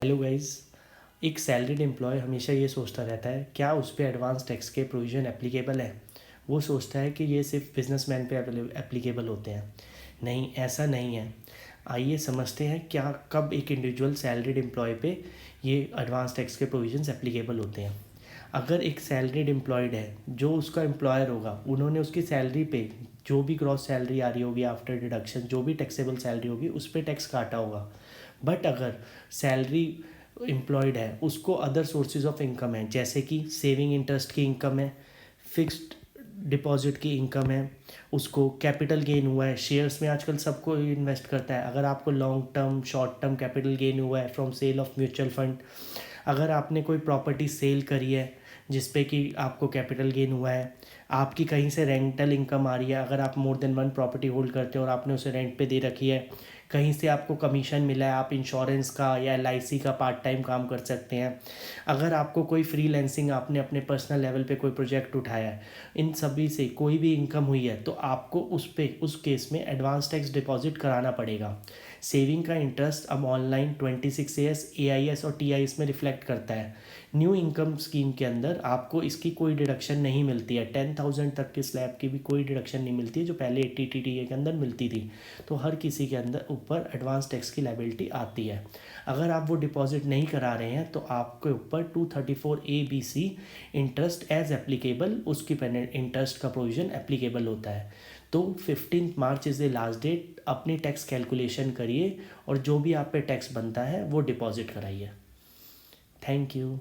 Hello guys. एक salaried employee हमेशा ये सोचता रहता है क्या उस पर एडवांस टैक्स के प्रोविज़न एप्लीकेबल है। वो सोचता है कि ये सिर्फ बिजनेसमैन पे एप्लीकेबल होते हैं। नहीं, ऐसा नहीं है। आइए समझते हैं क्या कब एक इंडिविजुअल सैलरीड एम्प्लॉय पे ये एडवांस टैक्स के प्रोविज़न्स एप्लीकेबल होते हैं। अगर एक सैलरीड एम्प्लॉयड है, जो उसका एम्प्लॉयर होगा, उन्होंने उसकी सैलरी पे जो भी ग्रॉस सैलरी आ रही होगी आफ्टर डिडक्शन, जो भी टैक्सेबल सैलरी होगी, उस पर टैक्स काटा होगा। बट अगर सैलरी एम्प्लॉयड है, उसको अदर सोर्सेज ऑफ इनकम है, जैसे कि सेविंग इंटरेस्ट की इनकम है, फिक्स्ड डिपॉजिट की इनकम है, उसको कैपिटल गेन हुआ है, शेयर्स में आजकल सबको इन्वेस्ट करता है। अगर आपको long term short term capital gain हुआ है from sale of mutual fund, अगर आपने कोई प्रॉपर्टी सेल करी है जिस पे कि आपको कैपिटल गेन हुआ है, आपकी कहीं से रेंटल इनकम आ रही है, अगर आप more than one property hold करते हो और आपने उसे रेंट पे दे रखी है, कहीं से आपको कमीशन मिला है, आप इंश्योरेंस का या एलआईसी का पार्ट टाइम काम कर सकते हैं, अगर आपको कोई फ्रीलांसिंग आपने अपने पर्सनल लेवल पे कोई प्रोजेक्ट उठाया है, इन सभी से कोई भी इनकम हुई है, तो आपको उस केस में एडवांस टैक्स डिपॉजिट कराना पड़ेगा। सेविंग का इंटरेस्ट अब ऑनलाइन 26AS, AIS और TIS में रिफ्लेक्ट करता है। न्यू इनकम स्कीम के अंदर आपको इसकी कोई डिडक्शन नहीं मिलती है। 10,000 तक के स्लैब की भी कोई डिडक्शन नहीं मिलती है, जो पहले 80TTA के अंदर मिलती थी। तो हर किसी के अंदर ऊपर एडवांस टैक्स की लायबिलिटी आती है। अगर आप वो डिपॉजिट नहीं करा रहे हैं तो आपके ऊपर 234ABC इंटरेस्ट एज एप्लीकेबल, उसकी पेनल्टी इंटरेस्ट का प्रोविज़न एप्लीकेबल होता है। तो 15 मार्च इज़ द लास्ट डेट। अपनी टैक्स कैलकुलेशन करिए और जो भी आप पे टैक्स बनता है वो डिपॉजिट कराइए। Thank you.